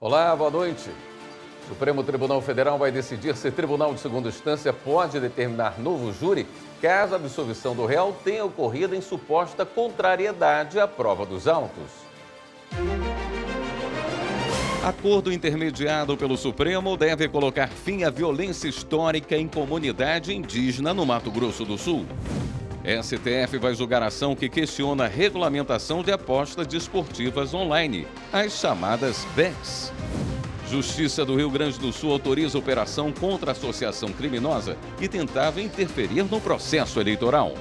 Olá, boa noite. O Supremo Tribunal Federal vai decidir se o Tribunal de Segunda Instância pode determinar novo júri caso a absolvição do réu tenha ocorrido em suposta contrariedade à prova dos autos. Acordo intermediado pelo Supremo deve colocar fim à violência histórica em comunidade indígena no Mato Grosso do Sul. STF vai julgar ação que questiona a regulamentação de apostas desportivas online, as chamadas BETs. Justiça do Rio Grande do Sul autoriza operação contra a associação criminosa que tentava interferir no processo eleitoral.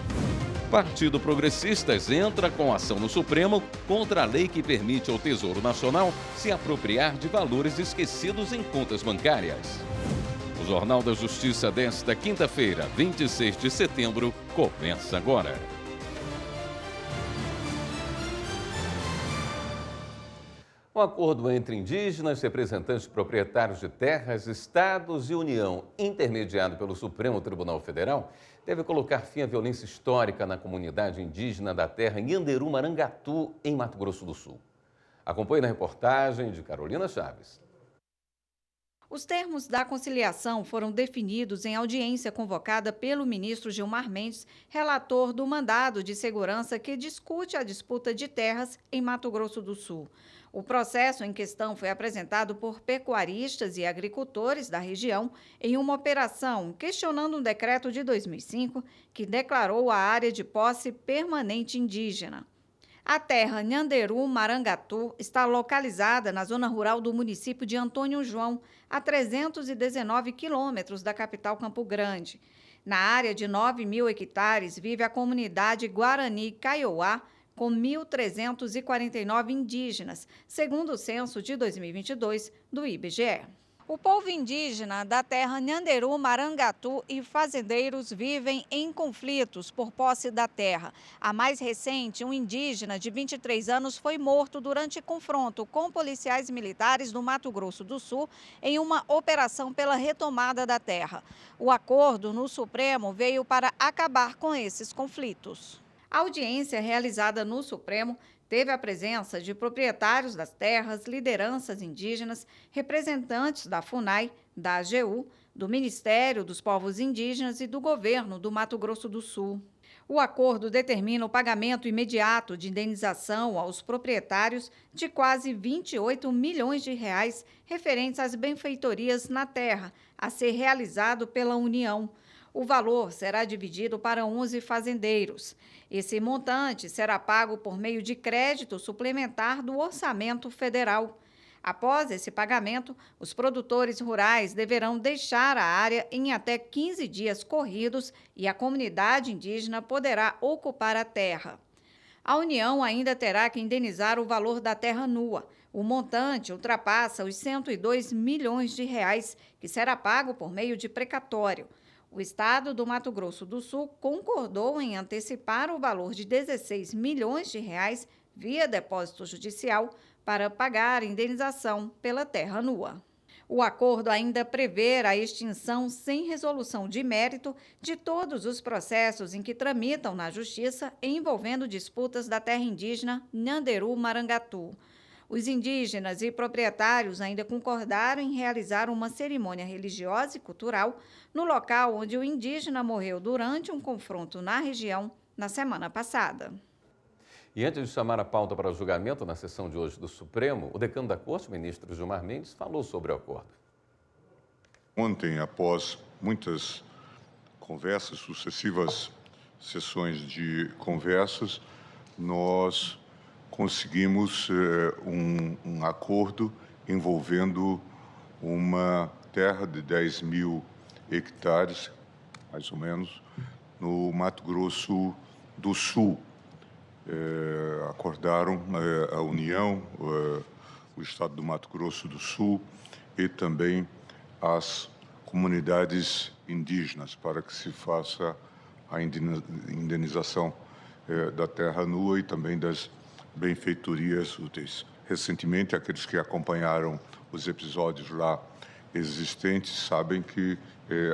Partido Progressistas entra com ação no Supremo contra a lei que permite ao Tesouro Nacional se apropriar de valores esquecidos em contas bancárias. O Jornal da Justiça desta quinta-feira, 26 de setembro, começa agora. Um acordo entre indígenas, representantes proprietários de terras, estados e União, intermediado pelo Supremo Tribunal Federal, deve colocar fim à violência histórica na comunidade indígena da terra Nhanderu Marangatu, em Mato Grosso do Sul. Acompanhe na reportagem de Carolina Chaves. Os termos da conciliação foram definidos em audiência convocada pelo ministro Gilmar Mendes, relator do mandado de segurança que discute a disputa de terras em Mato Grosso do Sul. O processo em questão foi apresentado por pecuaristas e agricultores da região em uma operação questionando um decreto de 2005 que declarou a área de posse permanente indígena. A terra Nhanderu Marangatu está localizada na zona rural do município de Antônio João, a 319 quilômetros da capital Campo Grande. Na área de 9.000 hectares vive a comunidade Guarani Kaiowá, com 1.349 indígenas, segundo o censo de 2022 do IBGE. O povo indígena da terra Nhanderu Marangatu e fazendeiros vivem em conflitos por posse da terra. A mais recente, um indígena de 23 anos foi morto durante confronto com policiais militares do Mato Grosso do Sul em uma operação pela retomada da terra. O acordo no Supremo veio para acabar com esses conflitos. A audiência realizada no Supremo teve a presença de proprietários das terras, lideranças indígenas, representantes da FUNAI, da AGU, do Ministério dos Povos Indígenas e do Governo do Mato Grosso do Sul. O acordo determina o pagamento imediato de indenização aos proprietários de quase 28 milhões de reais referentes às benfeitorias na terra, a ser realizado pela União. O valor será dividido para 11 fazendeiros. Esse montante será pago por meio de crédito suplementar do orçamento federal. Após esse pagamento, os produtores rurais deverão deixar a área em até 15 dias corridos e a comunidade indígena poderá ocupar a terra. A União ainda terá que indenizar o valor da terra nua. O montante ultrapassa os 102 milhões de reais, que será pago por meio de precatório. O estado do Mato Grosso do Sul concordou em antecipar o valor de 16 milhões de reais via depósito judicial para pagar a indenização pela terra nua. O acordo ainda prevê a extinção sem resolução de mérito de todos os processos em que tramitam na Justiça envolvendo disputas da terra indígena Nhanderu Marangatu. Os indígenas e proprietários ainda concordaram em realizar uma cerimônia religiosa e cultural no local onde o indígena morreu durante um confronto na região na semana passada. E antes de chamar a pauta para o julgamento na sessão de hoje do Supremo, o decano da Corte, o ministro Gilmar Mendes, falou sobre o acordo. Ontem, após muitas conversas, sucessivas sessões de conversas, nós conseguimos um acordo envolvendo uma terra de 10.000 hectares, mais ou menos, no Mato Grosso do Sul. Acordaram a União, o Estado do Mato Grosso do Sul e também as comunidades indígenas para que se faça a indenização da terra nua e também das benfeitorias úteis. Recentemente, aqueles que acompanharam os episódios lá existentes sabem que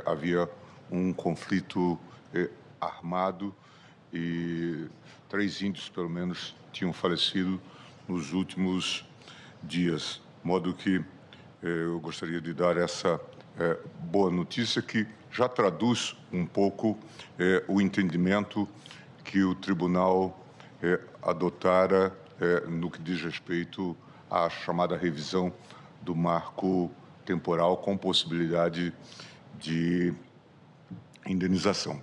havia um conflito armado e 3 índios, pelo menos, tinham falecido nos últimos dias, de modo que eu gostaria de dar essa boa notícia que já traduz um pouco o entendimento que o Tribunal adotara no que diz respeito à chamada revisão do marco temporal com possibilidade de indenização.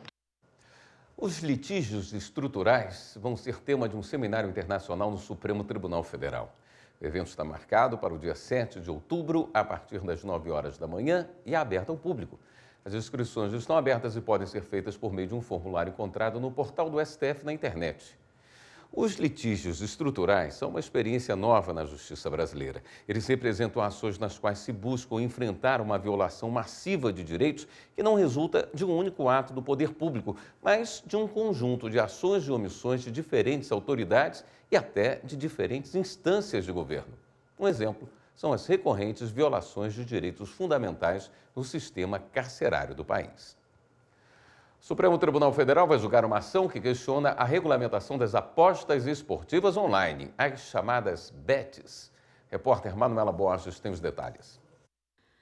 Os litígios estruturais vão ser tema de um seminário internacional no Supremo Tribunal Federal. O evento está marcado para o dia 7 de outubro, a partir das 9 horas da manhã e é aberto ao público. As inscrições estão abertas e podem ser feitas por meio de um formulário encontrado no portal do STF na internet. Os litígios estruturais são uma experiência nova na justiça brasileira. Eles representam ações nas quais se busca enfrentar uma violação massiva de direitos que não resulta de um único ato do poder público, mas de um conjunto de ações e omissões de diferentes autoridades e até de diferentes instâncias de governo. Um exemplo são as recorrentes violações de direitos fundamentais no sistema carcerário do país. O Supremo Tribunal Federal vai julgar uma ação que questiona a regulamentação das apostas esportivas online, as chamadas bets. Repórter Manuela Borges tem os detalhes.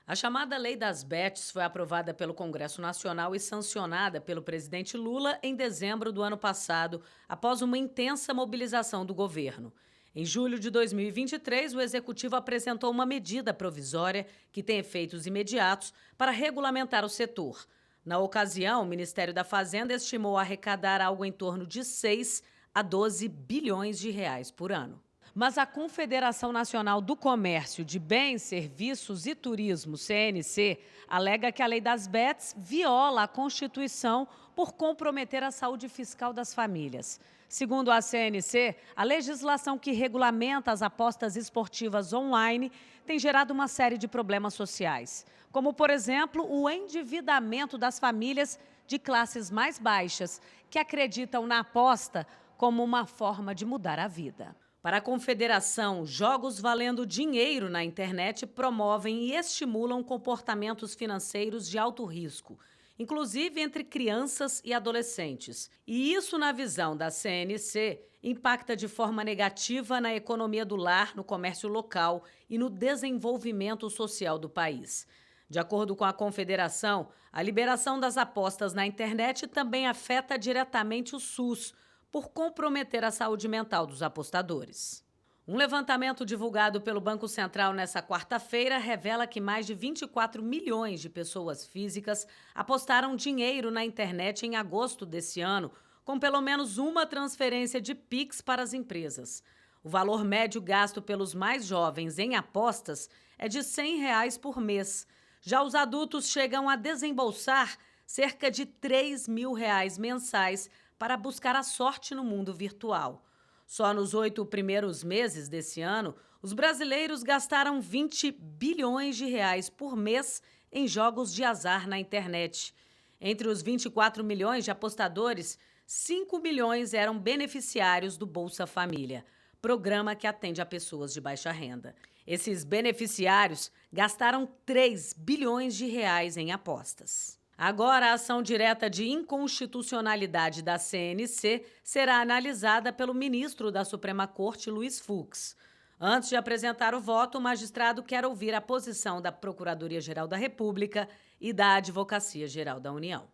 A chamada Lei das Bets foi aprovada pelo Congresso Nacional e sancionada pelo presidente Lula em dezembro do ano passado, após uma intensa mobilização do governo. Em julho de 2023, o Executivo apresentou uma medida provisória que tem efeitos imediatos para regulamentar o setor. Na ocasião, o Ministério da Fazenda estimou arrecadar algo em torno de 6 a 12 bilhões de reais por ano. Mas a Confederação Nacional do Comércio de Bens, Serviços e Turismo, CNC, alega que a Lei das Bets viola a Constituição por comprometer a saúde fiscal das famílias. Segundo a CNC, a legislação que regulamenta as apostas esportivas online tem gerado uma série de problemas sociais, como, por exemplo, o endividamento das famílias de classes mais baixas, que acreditam na aposta como uma forma de mudar a vida. Para a Confederação, jogos valendo dinheiro na internet promovem e estimulam comportamentos financeiros de alto risco, inclusive entre crianças e adolescentes. E isso, na visão da CNC, impacta de forma negativa na economia do lar, no comércio local e no desenvolvimento social do país. De acordo com a Confederação, a liberação das apostas na internet também afeta diretamente o SUS, por comprometer a saúde mental dos apostadores. Um levantamento divulgado pelo Banco Central nesta quarta-feira revela que mais de 24 milhões de pessoas físicas apostaram dinheiro na internet em agosto desse ano, com pelo menos uma transferência de Pix para as empresas. O valor médio gasto pelos mais jovens em apostas é de R$ 100 por mês. Já os adultos chegam a desembolsar cerca de R$ 3 mil mensais para buscar a sorte no mundo virtual. Só nos 8 primeiros meses desse ano, os brasileiros gastaram 20 bilhões de reais por mês em jogos de azar na internet. Entre os 24 milhões de apostadores, 5 milhões eram beneficiários do Bolsa Família, programa que atende a pessoas de baixa renda. Esses beneficiários gastaram 3 bilhões de reais em apostas. Agora, a ação direta de inconstitucionalidade da CNC será analisada pelo ministro da Suprema Corte, Luiz Fux. Antes de apresentar o voto, o magistrado quer ouvir a posição da Procuradoria-Geral da República e da Advocacia-Geral da União.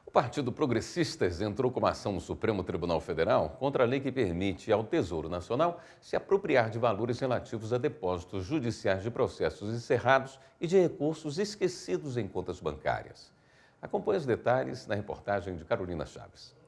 O Partido Progressistas entrou com uma ação no Supremo Tribunal Federal contra a lei que permite ao Tesouro Nacional se apropriar de valores relativos a depósitos judiciais de processos encerrados e de recursos esquecidos em contas bancárias. Acompanhe os detalhes na reportagem de Carolina Chaves.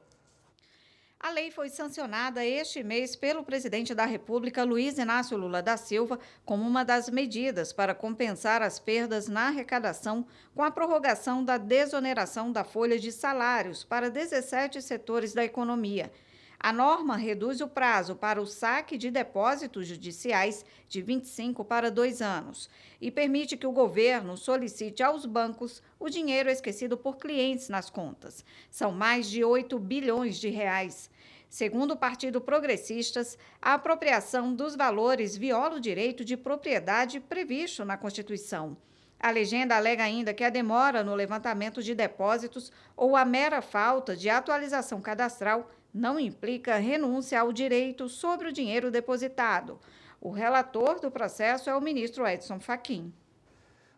A lei foi sancionada este mês pelo presidente da República, Luiz Inácio Lula da Silva, como uma das medidas para compensar as perdas na arrecadação com a prorrogação da desoneração da folha de salários para 17 setores da economia. A norma reduz o prazo para o saque de depósitos judiciais de 25 para 2 anos e permite que o governo solicite aos bancos o dinheiro esquecido por clientes nas contas. São mais de 8 bilhões de reais. Segundo o Partido Progressistas, a apropriação dos valores viola o direito de propriedade previsto na Constituição. A legenda alega ainda que a demora no levantamento de depósitos ou a mera falta de atualização cadastral não implica renúncia ao direito sobre o dinheiro depositado. O relator do processo é o ministro Edson Fachin.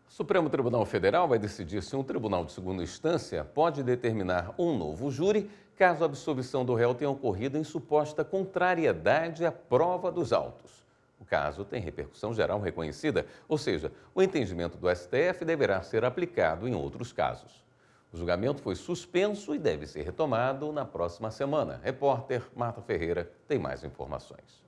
O Supremo Tribunal Federal vai decidir se um tribunal de segunda instância pode determinar um novo júri caso a absolvição do réu tenha ocorrido em suposta contrariedade à prova dos autos. O caso tem repercussão geral reconhecida, ou seja, o entendimento do STF deverá ser aplicado em outros casos. O julgamento foi suspenso e deve ser retomado na próxima semana. Repórter Marta Ferreira tem mais informações.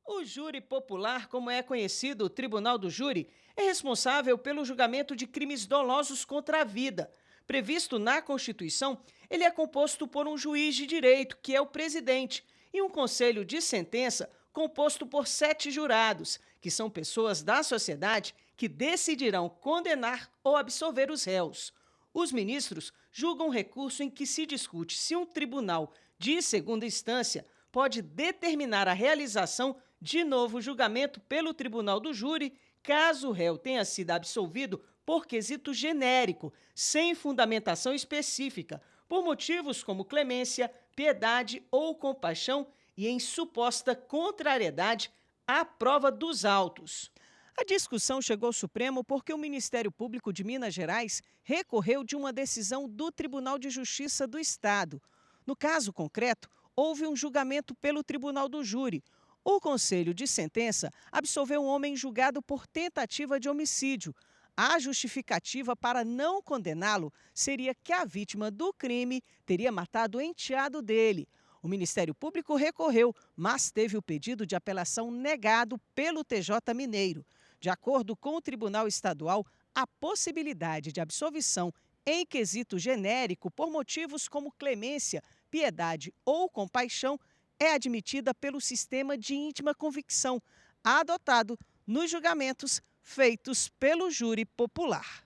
O júri popular, como é conhecido, o Tribunal do Júri, é responsável pelo julgamento de crimes dolosos contra a vida. Previsto na Constituição, ele é composto por um juiz de direito, que é o presidente, e um conselho de sentença composto por 7 jurados, que são pessoas da sociedade que decidirão condenar ou absolver os réus. Os ministros julgam recurso em que se discute se um tribunal de segunda instância pode determinar a realização de novo julgamento pelo Tribunal do Júri, caso o réu tenha sido absolvido por quesito genérico, sem fundamentação específica, por motivos como clemência, piedade ou compaixão e em suposta contrariedade à prova dos autos. A discussão chegou ao Supremo porque o Ministério Público de Minas Gerais recorreu de uma decisão do Tribunal de Justiça do Estado. No caso concreto, houve um julgamento pelo Tribunal do Júri. O Conselho de Sentença absolveu um homem julgado por tentativa de homicídio. A justificativa para não condená-lo seria que a vítima do crime teria matado o enteado dele. O Ministério Público recorreu, mas teve o pedido de apelação negado pelo TJ Mineiro. De acordo com o Tribunal Estadual, a possibilidade de absolvição em quesito genérico por motivos como clemência, piedade ou compaixão é admitida pelo sistema de íntima convicção, adotado nos julgamentos feitos pelo júri popular.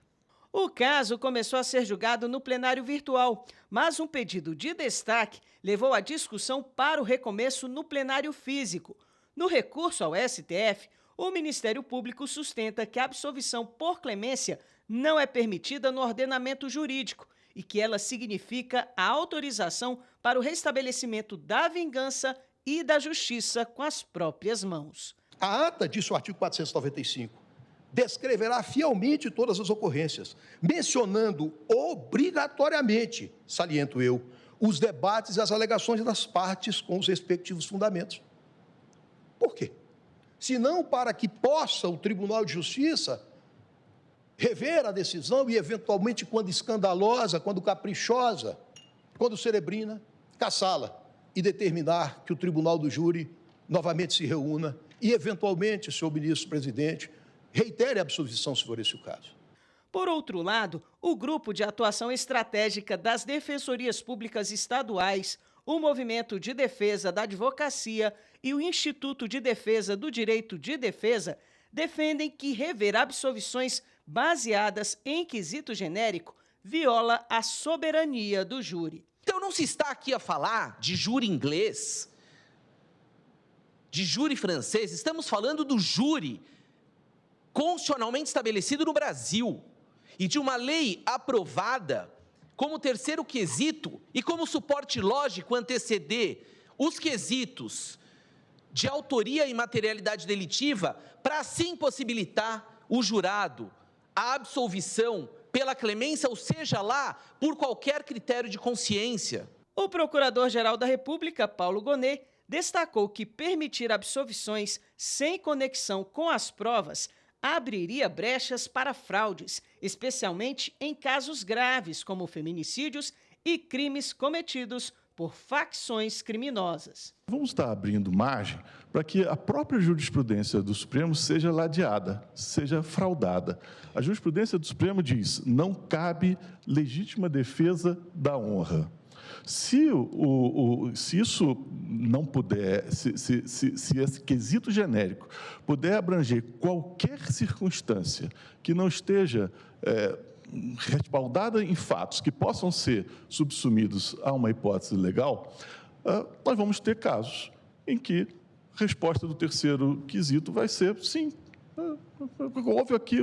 O caso começou a ser julgado no plenário virtual, mas um pedido de destaque levou a discussão para o recomeço no plenário físico. No recurso ao STF, o Ministério Público sustenta que a absolvição por clemência não é permitida no ordenamento jurídico e que ela significa a autorização para o restabelecimento da vingança e da justiça com as próprias mãos. A ata, diz o artigo 495, descreverá fielmente todas as ocorrências, mencionando obrigatoriamente, saliento eu, os debates e as alegações das partes com os respectivos fundamentos. Por quê? Senão para que possa o Tribunal de Justiça rever a decisão e, eventualmente, quando escandalosa, quando caprichosa, quando cerebrina, cassá-la e determinar que o Tribunal do Júri novamente se reúna e, eventualmente, senhor ministro-presidente, reitere a absolvição, se for esse o caso. Por outro lado, o Grupo de Atuação Estratégica das Defensorias Públicas Estaduais, o Movimento de Defesa da Advocacia e o Instituto de Defesa do Direito de Defesa defendem que rever absolvições baseadas em quesito genérico viola a soberania do júri. Então não se está aqui a falar de júri inglês, de júri francês, estamos falando do júri constitucionalmente estabelecido no Brasil e de uma lei aprovada como terceiro quesito e como suporte lógico anteceder os quesitos de autoria e materialidade delitiva para assim possibilitar o jurado a absolvição pela clemência, ou seja lá, por qualquer critério de consciência. O Procurador-Geral da República, Paulo Gonet, destacou que permitir absolvições sem conexão com as provas abriria brechas para fraudes, especialmente em casos graves como feminicídios e crimes cometidos por facções criminosas. Vamos estar abrindo margem para que a própria jurisprudência do Supremo seja ladeada, seja fraudada. A jurisprudência do Supremo diz: não cabe legítima defesa da honra. Se isso não puder, se esse quesito genérico puder abranger qualquer circunstância que não esteja respaldada em fatos que possam ser subsumidos a uma hipótese legal, nós vamos ter casos em que a resposta do terceiro quesito vai ser sim. Houve aqui,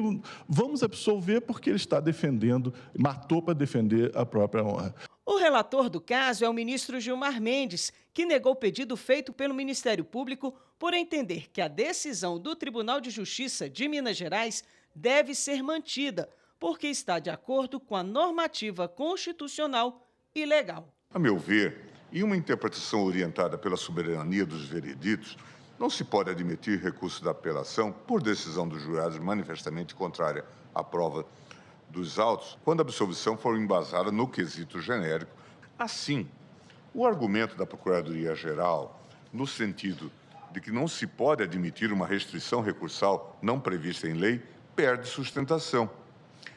vamos absolver porque ele está defendendo, matou para defender a própria honra. O relator do caso é o ministro Gilmar Mendes, que negou o pedido feito pelo Ministério Público por entender que a decisão do Tribunal de Justiça de Minas Gerais deve ser mantida, porque está de acordo com a normativa constitucional e legal. A meu ver, em uma interpretação orientada pela soberania dos vereditos, não se pode admitir recurso da apelação por decisão dos jurados manifestamente contrária à prova dos autos, quando a absolvição for embasada no quesito genérico. Assim, o argumento da Procuradoria-Geral, no sentido de que não se pode admitir uma restrição recursal não prevista em lei, perde sustentação.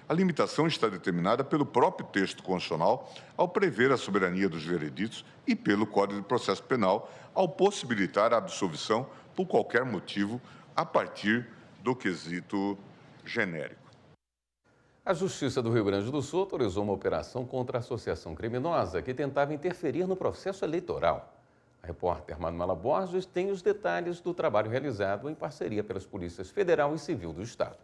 A limitação está determinada pelo próprio texto constitucional ao prever a soberania dos vereditos e pelo Código de Processo Penal ao possibilitar a absolvição por qualquer motivo a partir do quesito genérico. A Justiça do Rio Grande do Sul autorizou uma operação contra a associação criminosa que tentava interferir no processo eleitoral. A repórter Manuela Borges tem os detalhes do trabalho realizado em parceria pelas polícias federal e civil do Estado.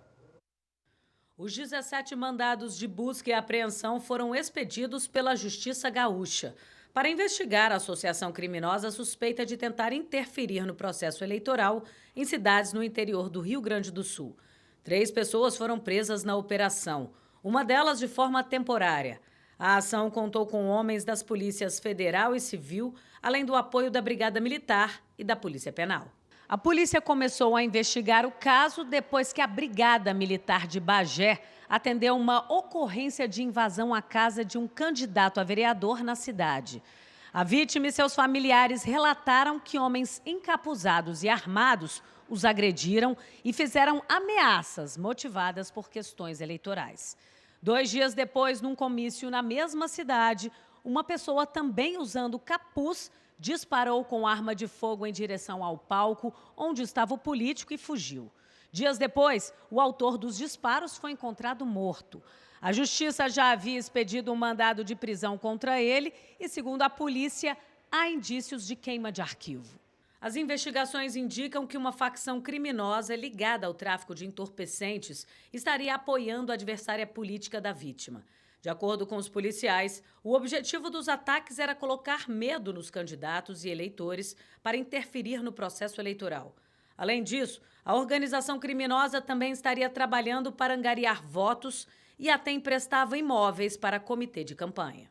Os 17 mandados de busca e apreensão foram expedidos pela Justiça Gaúcha para investigar a associação criminosa suspeita de tentar interferir no processo eleitoral em cidades no interior do Rio Grande do Sul. 3 pessoas foram presas na operação, uma delas de forma temporária. A ação contou com homens das polícias federal e civil, além do apoio da Brigada Militar e da Polícia Penal. A polícia começou a investigar o caso depois que a Brigada Militar de Bagé atendeu uma ocorrência de invasão à casa de um candidato a vereador na cidade. A vítima e seus familiares relataram que homens encapuzados e armados os agrediram e fizeram ameaças motivadas por questões eleitorais. 2 dias depois, num comício na mesma cidade, uma pessoa também usando capuz disparou com arma de fogo em direção ao palco onde estava o político e fugiu. Dias depois, o autor dos disparos foi encontrado morto. A Justiça já havia expedido um mandado de prisão contra ele e, segundo a polícia, há indícios de queima de arquivo. As investigações indicam que uma facção criminosa ligada ao tráfico de entorpecentes estaria apoiando a adversária política da vítima. De acordo com os policiais, o objetivo dos ataques era colocar medo nos candidatos e eleitores para interferir no processo eleitoral. Além disso, a organização criminosa também estaria trabalhando para angariar votos e até emprestava imóveis para comitê de campanha.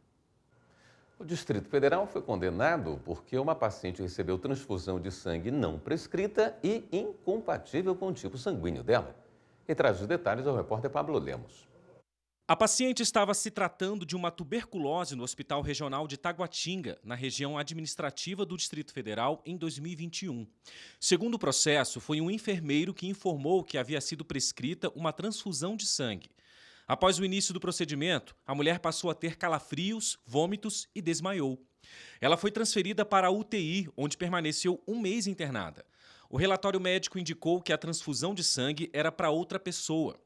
O Distrito Federal foi condenado porque uma paciente recebeu transfusão de sangue não prescrita e incompatível com o tipo sanguíneo dela. E traz os detalhes ao repórter Pablo Lemos. A paciente estava se tratando de uma tuberculose no Hospital Regional de Taguatinga, na região administrativa do Distrito Federal, em 2021. Segundo o processo, foi um enfermeiro que informou que havia sido prescrita uma transfusão de sangue. Após o início do procedimento, a mulher passou a ter calafrios, vômitos e desmaiou. Ela foi transferida para a UTI, onde permaneceu 1 mês internada. O relatório médico indicou que a transfusão de sangue era para outra pessoa.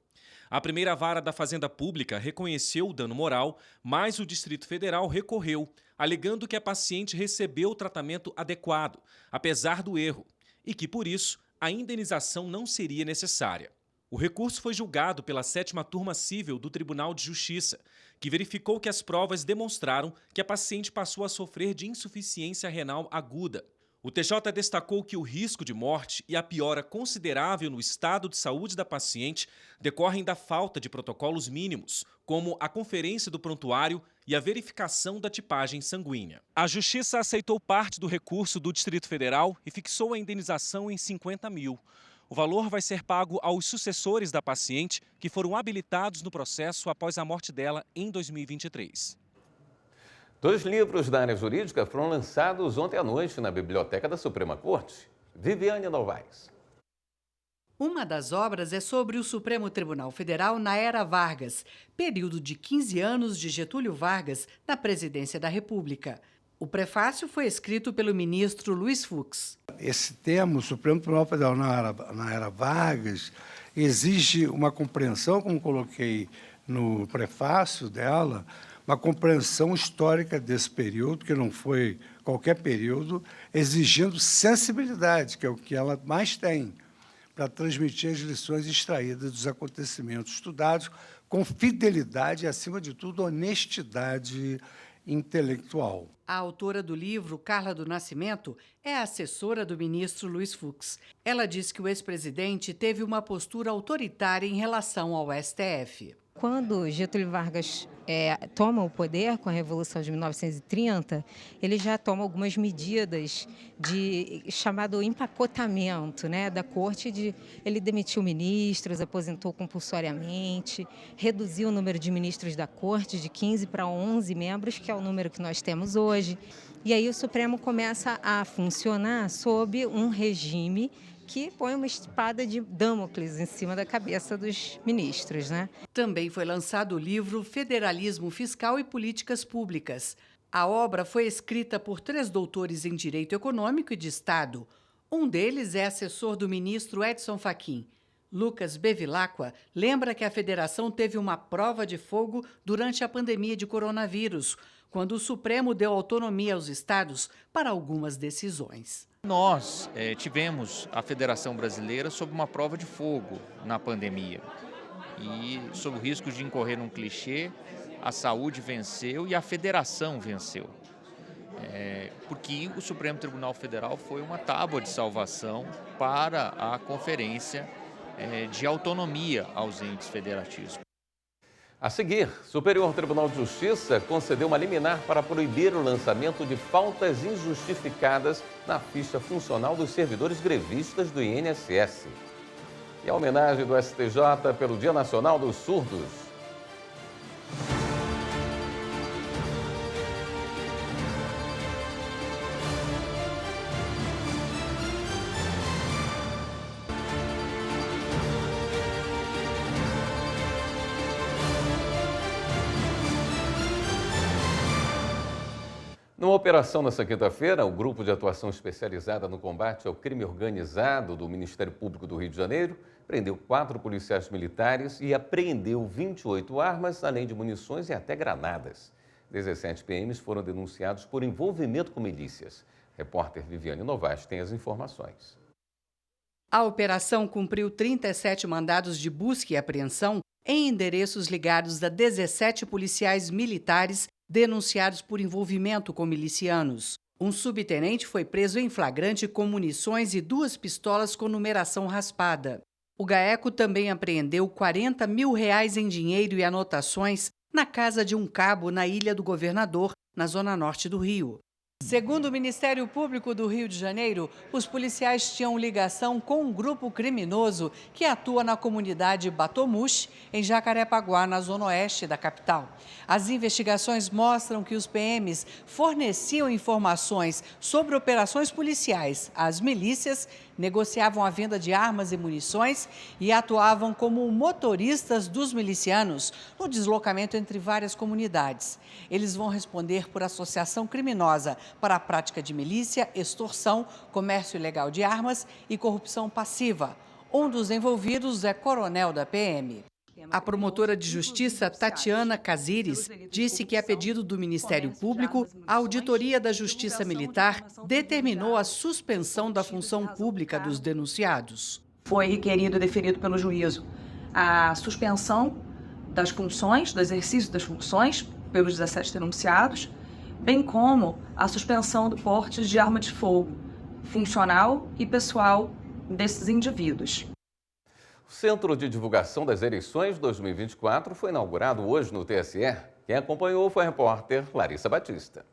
A primeira vara da Fazenda Pública reconheceu o dano moral, mas o Distrito Federal recorreu, alegando que a paciente recebeu o tratamento adequado, apesar do erro, e que, por isso, a indenização não seria necessária. O recurso foi julgado pela 7ª Turma Cível do Tribunal de Justiça, que verificou que as provas demonstraram que a paciente passou a sofrer de insuficiência renal aguda. O TJ destacou que o risco de morte e a piora considerável no estado de saúde da paciente decorrem da falta de protocolos mínimos, como a conferência do prontuário e a verificação da tipagem sanguínea. A Justiça aceitou parte do recurso do Distrito Federal e fixou a indenização em 50 mil. O valor vai ser pago aos sucessores da paciente que foram habilitados no processo após a morte dela em 2023. 2 livros da área jurídica foram lançados ontem à noite na Biblioteca da Suprema Corte. Viviane Novaes. Uma das obras é sobre o Supremo Tribunal Federal na era Vargas, período de 15 anos de Getúlio Vargas na presidência da República. O prefácio foi escrito pelo ministro Luiz Fux. Esse termo, Supremo Tribunal Federal na era Vargas, exige uma compreensão, como coloquei no prefácio dela, uma compreensão histórica desse período, que não foi qualquer período, exigindo sensibilidade, que é o que ela mais tem, para transmitir as lições extraídas dos acontecimentos estudados com fidelidade e, acima de tudo, honestidade intelectual. A autora do livro, Carla do Nascimento, é assessora do ministro Luiz Fux. Ela diz que o ex-presidente teve uma postura autoritária em relação ao STF. Quando Getúlio Vargas toma o poder com a Revolução de 1930, ele já toma algumas medidas de chamado empacotamento, né, da corte. Ele demitiu ministros, aposentou compulsoriamente, reduziu o número de ministros da corte de 15 para 11 membros, que é o número que nós temos hoje. E aí o Supremo começa a funcionar sob um regime que põe uma espada de Damocles em cima da cabeça dos ministros, né? Também foi lançado o livro Federalismo Fiscal e Políticas Públicas. A obra foi escrita por 3 doutores em Direito Econômico e de Estado. Um deles é assessor do ministro Edson Fachin. Lucas Bevilacqua lembra que a federação teve uma prova de fogo durante a pandemia de coronavírus, quando o Supremo deu autonomia aos estados para algumas decisões. Nós tivemos a Federação Brasileira sob uma prova de fogo na pandemia e sob o risco de incorrer num clichê, a saúde venceu e a federação venceu. Porque o Supremo Tribunal Federal foi uma tábua de salvação para a conferência de autonomia aos entes federativos. A seguir, Superior Tribunal de Justiça concedeu uma liminar para proibir o lançamento de faltas injustificadas na ficha funcional dos servidores grevistas do INSS. E a homenagem do STJ pelo Dia Nacional dos Surdos. Numa operação nesta quinta-feira, o Grupo de Atuação Especializada no Combate ao Crime Organizado do Ministério Público do Rio de Janeiro prendeu 4 policiais militares e apreendeu 28 armas, além de munições e até granadas. 17 PMs foram denunciados por envolvimento com milícias. Repórter Viviane Novaes tem as informações. A operação cumpriu 37 mandados de busca e apreensão em endereços ligados a 17 policiais militares denunciados por envolvimento com milicianos. Um subtenente foi preso em flagrante com munições e 2 pistolas com numeração raspada. O GAECO também apreendeu R$40 mil em dinheiro e anotações na casa de um cabo na Ilha do Governador, na zona norte do Rio. Segundo o Ministério Público do Rio de Janeiro, os policiais tinham ligação com um grupo criminoso que atua na comunidade Batomuxi, em Jacarepaguá, na zona oeste da capital. As investigações mostram que os PMs forneciam informações sobre operações policiais às milícias, negociavam a venda de armas e munições e atuavam como motoristas dos milicianos no deslocamento entre várias comunidades. Eles vão responder por associação criminosa para a prática de milícia, extorsão, comércio ilegal de armas e corrupção passiva. Um dos envolvidos é coronel da PM. A promotora de justiça, Tatiana Casires, disse que, a pedido do Ministério Público, a Auditoria da Justiça Militar determinou a suspensão da função pública dos denunciados. Foi requerido e deferido pelo juízo a suspensão das funções, do exercício das funções, pelos 17 denunciados, bem como a suspensão do porte de arma de fogo funcional e pessoal desses indivíduos. O Centro de Divulgação das Eleições 2024 foi inaugurado hoje no TSE. Quem acompanhou foi a repórter Larissa Batista.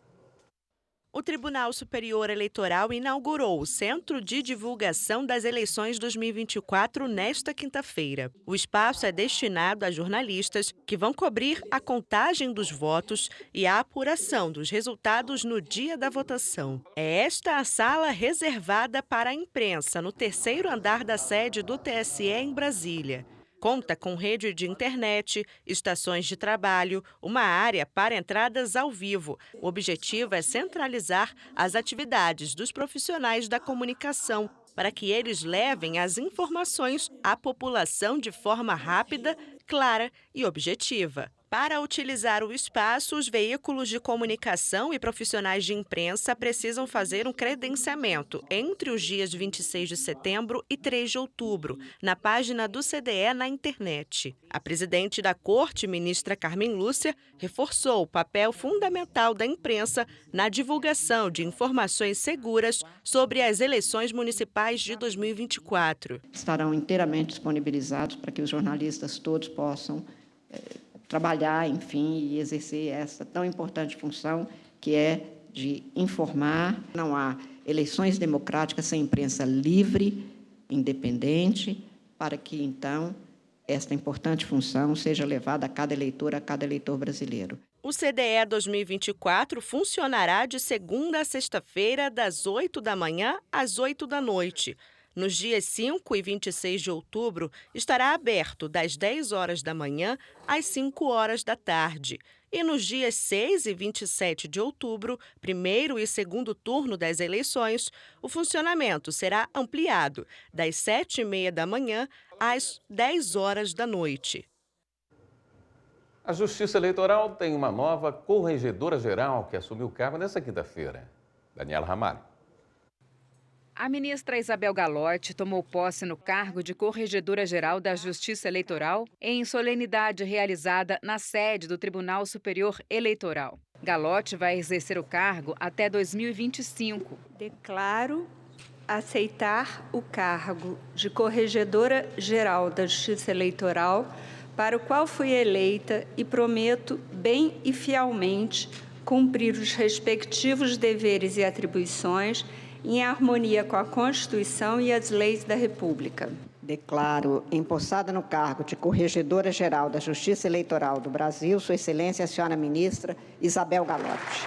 O Tribunal Superior Eleitoral inaugurou o Centro de Divulgação das Eleições 2024 nesta quinta-feira. O espaço é destinado a jornalistas que vão cobrir a contagem dos votos e a apuração dos resultados no dia da votação. É esta a sala reservada para a imprensa no 3º andar da sede do TSE em Brasília. Conta com rede de internet, estações de trabalho, uma área para entradas ao vivo. O objetivo é centralizar as atividades dos profissionais da comunicação para que eles levem as informações à população de forma rápida, clara e objetiva. Para utilizar o espaço, os veículos de comunicação e profissionais de imprensa precisam fazer um credenciamento entre os dias 26 de setembro e 3 de outubro, na página do CDE na internet. A presidente da Corte, ministra Carmen Lúcia, reforçou o papel fundamental da imprensa na divulgação de informações seguras sobre as eleições municipais de 2024. Estarão inteiramente disponibilizados para que os jornalistas todos possam trabalhar, enfim, e exercer essa tão importante função que é de informar. Não há eleições democráticas sem imprensa livre, independente, para que, então, esta importante função seja levada a cada eleitor brasileiro. O CDE 2024 funcionará de segunda a sexta-feira, das 8 da manhã às 8 da noite. Nos dias 5 e 26 de outubro, estará aberto das 10 horas da manhã às 5 horas da tarde. E nos dias 6 e 27 de outubro, primeiro e segundo turno das eleições, o funcionamento será ampliado das 7h30 da manhã às 10 horas da noite. A Justiça Eleitoral tem uma nova corregedora-geral que assumiu o cargo nesta quinta-feira. Daniela Ramalho. A ministra Isabel Galotti tomou posse no cargo de Corregedora-Geral da Justiça Eleitoral em solenidade realizada na sede do Tribunal Superior Eleitoral. Galotti vai exercer o cargo até 2025. Declaro aceitar o cargo de Corregedora-Geral da Justiça Eleitoral, para o qual fui eleita, e prometo bem e fielmente cumprir os respectivos deveres e atribuições em harmonia com a Constituição e as leis da República. Declaro empossada no cargo de Corregedora-Geral da Justiça Eleitoral do Brasil, Sua Excelência, a senhora ministra Isabel Galotti.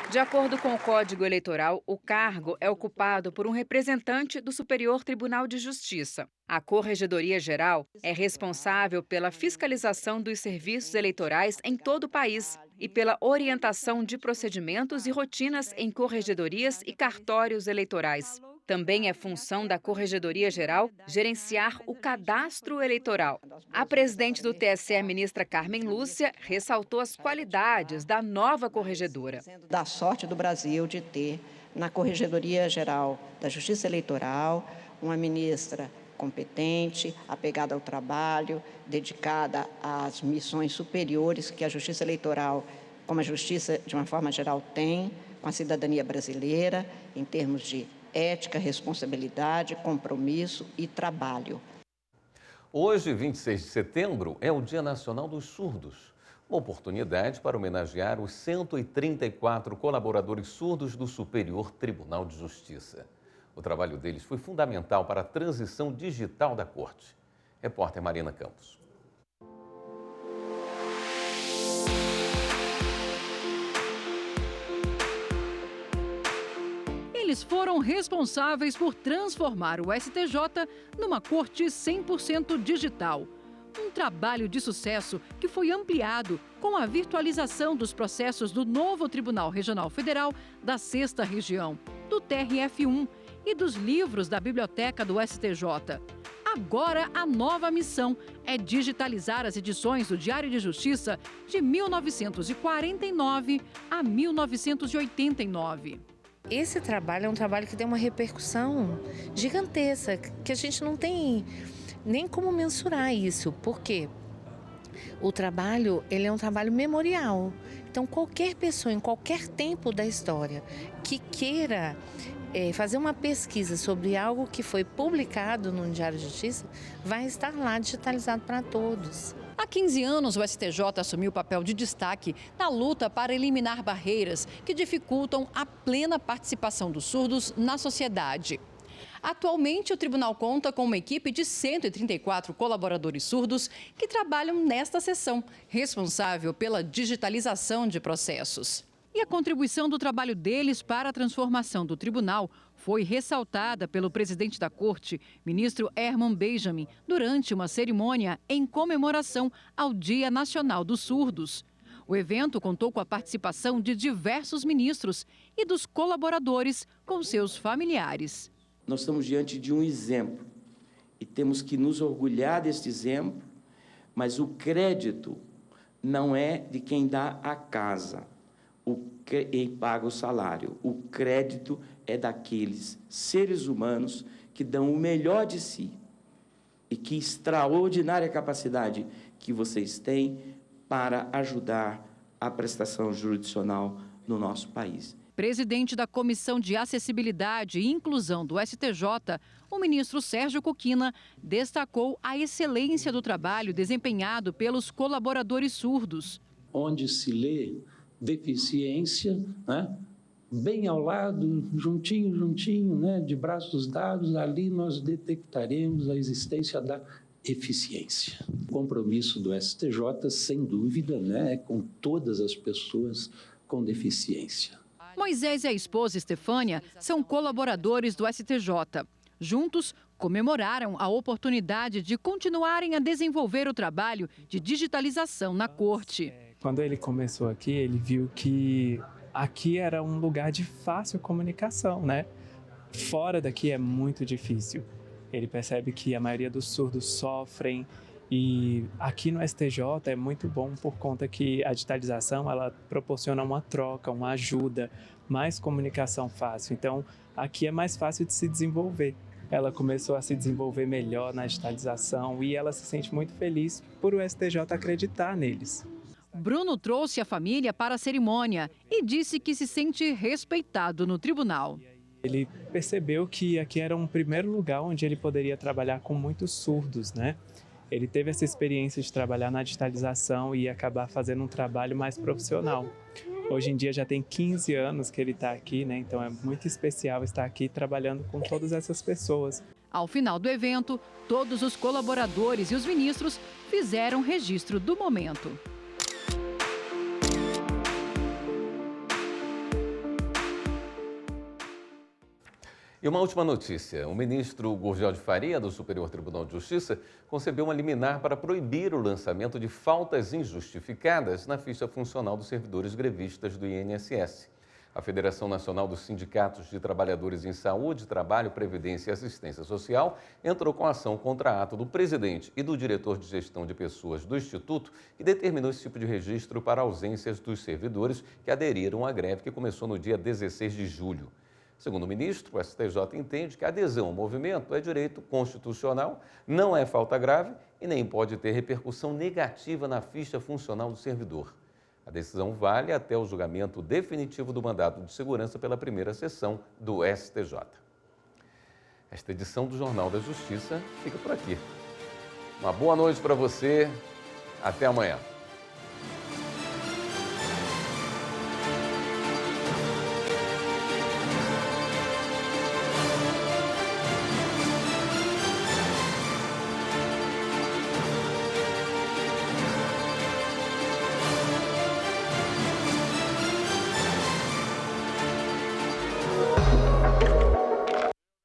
De acordo com o Código Eleitoral, o cargo é ocupado por um representante do Superior Tribunal de Justiça. A Corregedoria-Geral é responsável pela fiscalização dos serviços eleitorais em todo o país e pela orientação de procedimentos e rotinas em corregedorias e cartórios eleitorais. Também é função da Corregedoria-Geral gerenciar o cadastro eleitoral. A presidente do TSE, ministra Carmen Lúcia, ressaltou as qualidades da nova corregedora. Da sorte do Brasil de ter na Corregedoria-Geral da Justiça Eleitoral uma ministra competente, apegada ao trabalho, dedicada às missões superiores que a Justiça Eleitoral, como a Justiça de uma forma geral tem, com a cidadania brasileira, em termos de ética, responsabilidade, compromisso e trabalho. Hoje, 26 de setembro, é o Dia Nacional dos Surdos. Uma oportunidade para homenagear os 134 colaboradores surdos do Superior Tribunal de Justiça. O trabalho deles foi fundamental para a transição digital da Corte. Repórter Marina Campos. Eles foram responsáveis por transformar o STJ numa corte 100% digital. Um trabalho de sucesso que foi ampliado com a virtualização dos processos do novo Tribunal Regional Federal da 6ª Região, do TRF1 e dos livros da Biblioteca do STJ. Agora, a nova missão é digitalizar as edições do Diário de Justiça de 1949 a 1989. Esse trabalho é um trabalho que tem uma repercussão gigantesca, que a gente não tem nem como mensurar isso. Por quê? O trabalho, ele é um trabalho memorial. Então, qualquer pessoa, em qualquer tempo da história, que queira fazer uma pesquisa sobre algo que foi publicado no Diário de Justiça, vai estar lá digitalizado para todos. Há 15 anos, o STJ assumiu o papel de destaque na luta para eliminar barreiras que dificultam a plena participação dos surdos na sociedade. Atualmente, o tribunal conta com uma equipe de 134 colaboradores surdos que trabalham nesta seção, responsável pela digitalização de processos. E a contribuição do trabalho deles para a transformação do tribunal foi ressaltada pelo presidente da Corte, ministro Herman Benjamin, durante uma cerimônia em comemoração ao Dia Nacional dos Surdos. O evento contou com a participação de diversos ministros e dos colaboradores com seus familiares. Nós estamos diante de um exemplo e temos que nos orgulhar deste exemplo mas o crédito não é de quem dá a casa e paga o salário. O crédito é daqueles seres humanos que dão o melhor de si. E que extraordinária capacidade que vocês têm para ajudar a prestação jurisdicional no nosso país. Presidente da Comissão de Acessibilidade e Inclusão do STJ, o ministro Sérgio Coquina destacou a excelência do trabalho desempenhado pelos colaboradores surdos. Onde se lê deficiência, né? Bem ao lado, juntinho, né? De braços dados, ali nós detectaremos a existência da eficiência. O compromisso do STJ, sem dúvida, né? É com todas as pessoas com deficiência. Moisés e a esposa Estefânia são colaboradores do STJ. Juntos, comemoraram a oportunidade de continuarem a desenvolver o trabalho de digitalização na corte. Quando ele começou aqui, ele viu que aqui era um lugar de fácil comunicação, né? Fora daqui é muito difícil. Ele percebe que a maioria dos surdos sofrem. E aqui no STJ é muito bom por conta que a digitalização ela proporciona uma troca, uma ajuda, mais comunicação fácil. Então, aqui é mais fácil de se desenvolver. Ela começou a se desenvolver melhor na digitalização e ela se sente muito feliz por o STJ acreditar neles. Bruno trouxe a família para a cerimônia e disse que se sente respeitado no tribunal. Ele percebeu que aqui era um primeiro lugar onde ele poderia trabalhar com muitos surdos, né? Ele teve essa experiência de trabalhar na digitalização e acabar fazendo um trabalho mais profissional. Hoje em dia já tem 15 anos que ele está aqui, né? Então é muito especial estar aqui trabalhando com todas essas pessoas. Ao final do evento, todos os colaboradores e os ministros fizeram registro do momento. E uma última notícia. O ministro Gurgel de Faria, do Superior Tribunal de Justiça, concebeu uma liminar para proibir o lançamento de faltas injustificadas na ficha funcional dos servidores grevistas do INSS. A Federação Nacional dos Sindicatos de Trabalhadores em Saúde, Trabalho, Previdência e Assistência Social entrou com ação contra ato do presidente e do diretor de gestão de pessoas do Instituto, que determinou esse tipo de registro para ausências dos servidores que aderiram à greve que começou no dia 16 de julho. Segundo o ministro, o STJ entende que a adesão ao movimento é direito constitucional, não é falta grave e nem pode ter repercussão negativa na ficha funcional do servidor. A decisão vale até o julgamento definitivo do mandato de segurança pela primeira sessão do STJ. Esta edição do Jornal da Justiça fica por aqui. Uma boa noite para você. Até amanhã.